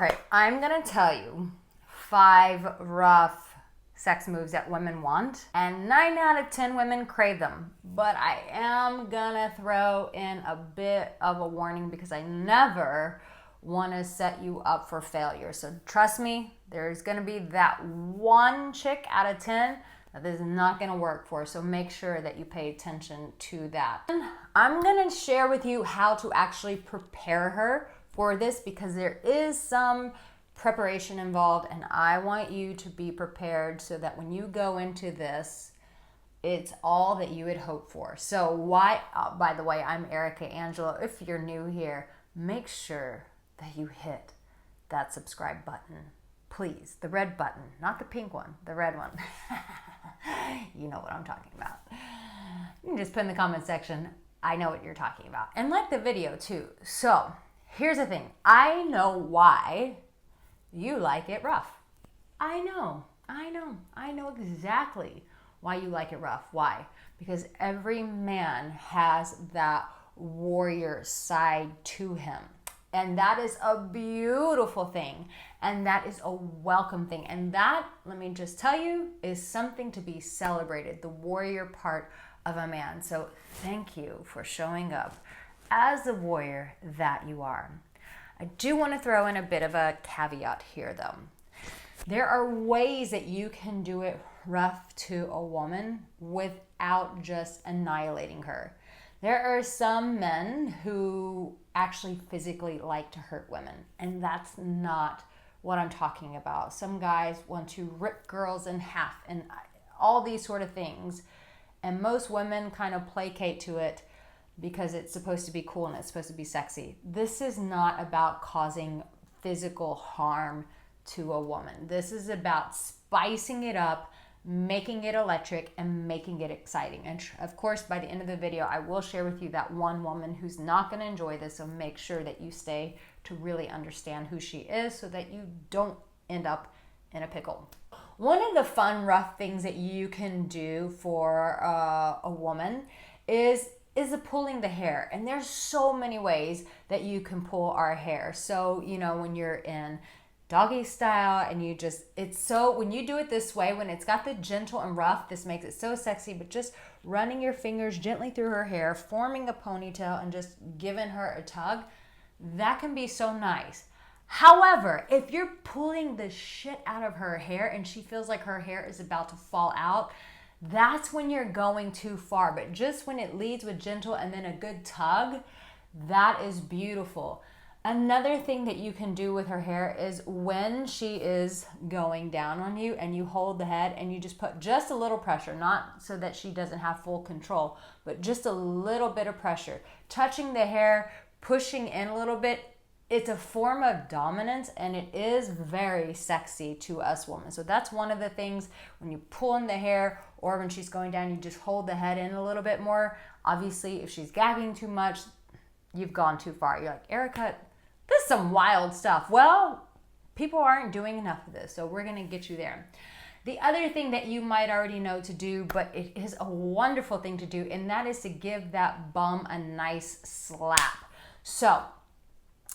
All right, I'm gonna tell you 5 rough sex moves that women want, and 9 out of 10 women crave them. But I am gonna throw in a bit of a warning because I never want to set you up for failure. So trust me, there's gonna be that one chick out of 10 that this is not gonna work for. So make sure that you pay attention to that. I'm gonna share with you how to actually prepare her for this because there is some preparation involved, and I want you to be prepared so that when you go into this, it's all that you would hope for. So why, by the way, I'm Arica Angelo. If you're new here, make sure that you hit that subscribe button. Please, the red button, not the pink one, the red one. You know what I'm talking about. You can just put in the comment section, I know what you're talking about. And like the video too. So here's the thing. I know why you like it rough. I know exactly why you like it rough. Why? Because every man has that warrior side to him. And that is a beautiful thing. And that is a welcome thing. And that, let me just tell you, is something to be celebrated, the warrior part of a man. So thank you for showing up as the warrior that you are. I do want to throw in a bit of a caveat here though. There are ways that you can do it rough to a woman without just annihilating her. There are some men who actually physically like to hurt women, and that's not what I'm talking about. Some guys want to rip girls in half and all these sort of things, and most women kind of placate to it because it's supposed to be cool and it's supposed to be sexy. This is not about causing physical harm to a woman. This is about spicing it up, making it electric, and making it exciting. And of course, by the end of the video, I will share with you that one woman who's not going to enjoy this, so make sure that you stay to really understand who she is so that you don't end up in a pickle. One of the fun, rough things that you can do for a woman is the pulling the hair. And there's so many ways that you can pull our hair. So, you know, when you're in doggy style and you just, it's so, when you do it this way, when it's got the gentle and rough, this makes it so sexy, but just running your fingers gently through her hair, forming a ponytail and just giving her a tug, that can be so nice. However, if you're pulling the shit out of her hair and she feels like her hair is about to fall out, that's when you're going too far. But just when it leads with gentle and then a good tug, that is beautiful. Another thing that you can do with her hair is when she is going down on you and you hold the head and you just put just a little pressure, not so that she doesn't have full control, but just a little bit of pressure. Touching the hair, pushing in a little bit, it's a form of dominance and it is very sexy to us women. So that's one of the things when you pull in the hair or when she's going down, you just hold the head in a little bit more. Obviously, if she's gagging too much, you've gone too far. You're like, Erica, this is some wild stuff. Well, people aren't doing enough of this, so we're gonna get you there. The other thing that you might already know to do, but it is a wonderful thing to do, and that is to give that bum a nice slap. So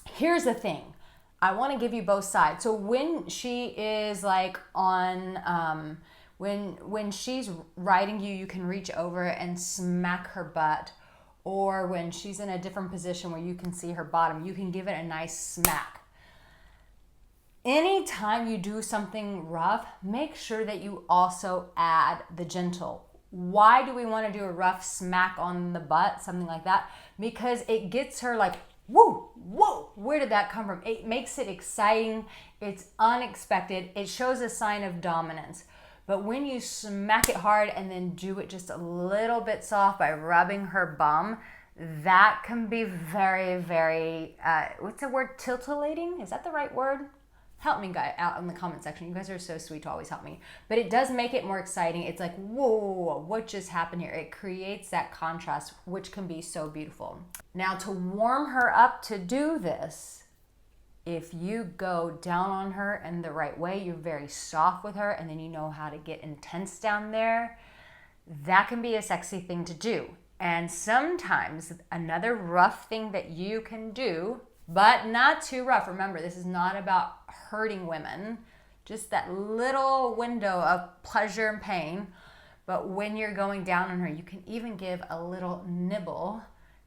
here's the thing. I wanna give you both sides. So when she is like on, when she's riding you, you can reach over and smack her butt. Or when she's in a different position where you can see her bottom, you can give it a nice smack. Anytime you do something rough, make sure that you also add the gentle. Why do we want to do a rough smack on the butt, something like that? Because it gets her like, whoa, whoa, where did that come from? It makes it exciting, it's unexpected, it shows a sign of dominance. But when you smack it hard and then do it just a little bit soft by rubbing her bum, that can be very, very, what's the word, titillating? Is that the right word? Help me guys out in the comment section. You guys are so sweet to always help me. But it does make it more exciting. It's like, whoa, what just happened here? It creates that contrast, which can be so beautiful. Now to warm her up to do this, if you go down on her in the right way, you're very soft with her, and then you know how to get intense down there, that can be a sexy thing to do. And sometimes another rough thing that you can do but not too rough. Remember, this is not about hurting women, just that little window of pleasure and pain. But when you're going down on her, you can even give a little nibble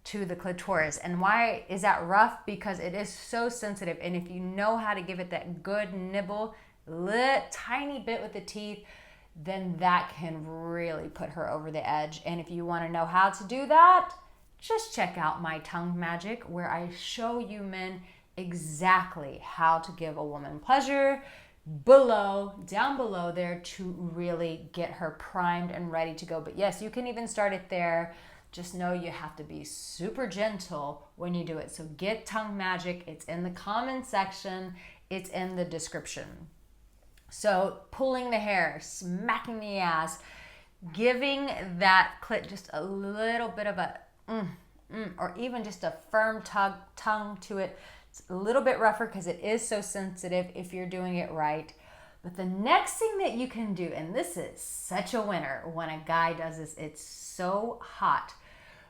to the clitoris. And why is that rough? Because it is so sensitive. And if you know how to give it that good nibble, tiny bit with the teeth, then that can really put her over the edge. And if you want to know how to do that, just check out my tongue magic, where I show you men exactly how to give a woman pleasure down below there, to really get her primed and ready to go. But yes, you can even start it there. Just know you have to be super gentle when you do it. So get tongue magic. It's in the comment section. It's in the description. So pulling the hair, smacking the ass, giving that clit just a little bit of a or even just a firm tongue to it. It's a little bit rougher because it is so sensitive if you're doing it right. But the next thing that you can do, and this is such a winner when a guy does this, it's so hot.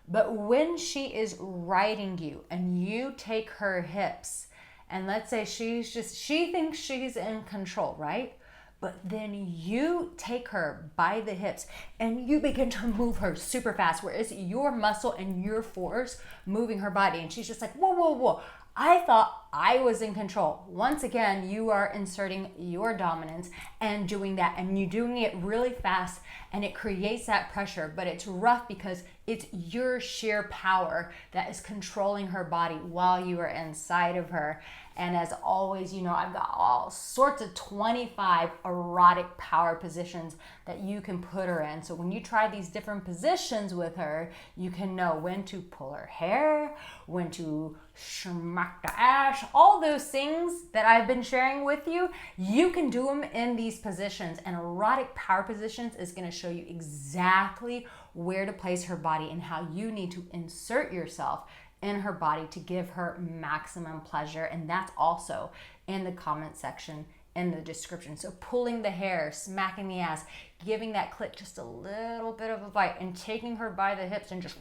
But when she is riding you and you take her hips, and let's say she thinks she's in control, right? But then you take her by the hips and you begin to move her super fast, where it's your muscle and your force moving her body. And she's just like, whoa, whoa, whoa. I thought I was in control. Once again, you are inserting your dominance and doing that, and you're doing it really fast, and it creates that pressure. But it's rough because it's your sheer power that is controlling her body while you are inside of her. And as always, you know, I've got all sorts of 25 erotic power positions that you can put her in. So when you try these different positions with her, you can know when to pull her hair, when to smack the ass, all those things that I've been sharing with you. You can do them in these positions. And erotic power positions is going to show you exactly where to place her body and how you need to insert yourself in her body to give her maximum pleasure. And that's also in the comment section, in the description. So pulling the hair, smacking the ass, giving that clit just a little bit of a bite, and taking her by the hips and just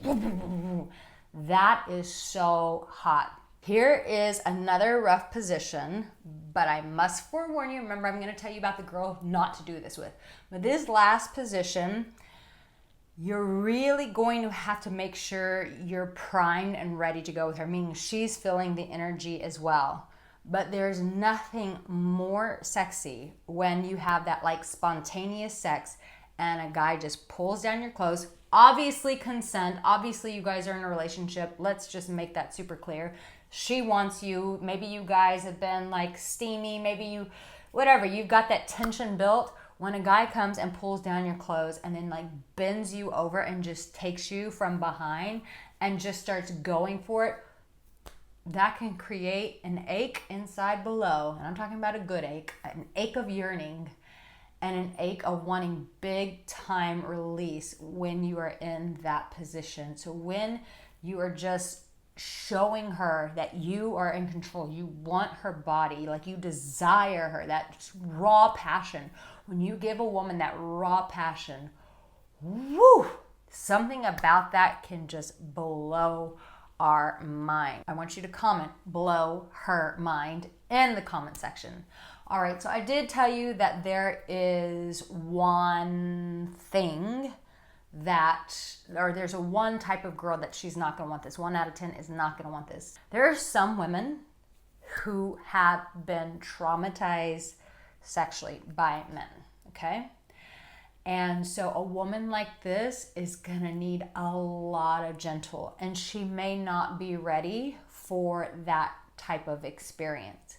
that is so hot. Here is another rough position, but I must forewarn you. Remember, I'm going to tell you about the girl not to do this with. But this last position, you're really going to have to make sure you're primed and ready to go with her, meaning she's feeling the energy as well. But there's nothing more sexy when you have that like spontaneous sex and a guy just pulls down your clothes. Obviously consent. Obviously you guys are in a relationship. Let's just make that super clear. She wants you. Maybe you guys have been like steamy. Maybe you, whatever. You've got that tension built. When a guy comes and pulls down your clothes and then like bends you over and just takes you from behind and just starts going for it, that can create an ache inside below. And I'm talking about a good ache, an ache of yearning and an ache of wanting big time release when you are in that position. So when you are just showing her that you are in control, you want her body, like you desire her, that raw passion. When you give a woman that raw passion, woo, something about that can just blow our mind. I want you to comment blow her mind in the comment section. All right, so I did tell you that there is one thing there's a one type of girl that she's not going to want this. 1 out of 10 is not going to want this. There are some women who have been traumatized sexually by men, okay? And so a woman like this is going to need a lot of gentle, and she may not be ready for that type of experience.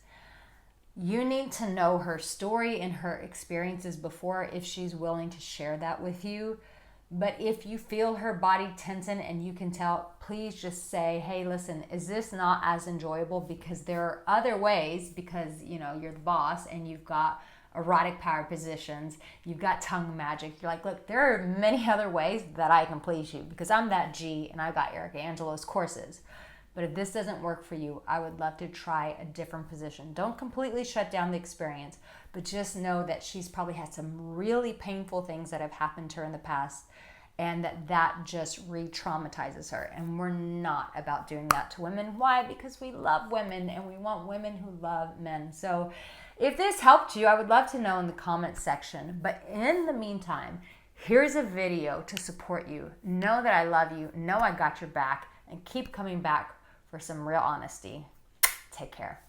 You need to know her story and her experiences before, if she's willing to share that with you. But if you feel her body tension and you can tell, please just say, hey, listen, is this not as enjoyable? Because there are other ways, because you know you're the boss and you've got erotic power positions, you've got tongue magic. You're like, look, there are many other ways that I can please you because I'm that G and I've got Arica Angelo's courses. But if this doesn't work for you, I would love to try a different position. Don't completely shut down the experience, but just know that she's probably had some really painful things that have happened to her in the past. and that just re-traumatizes her. And we're not about doing that to women. Why? Because we love women and we want women who love men. So if this helped you, I would love to know in the comments section. But in the meantime, here's a video to support you. Know that I love you, know I got your back, and keep coming back for some real honesty. Take care.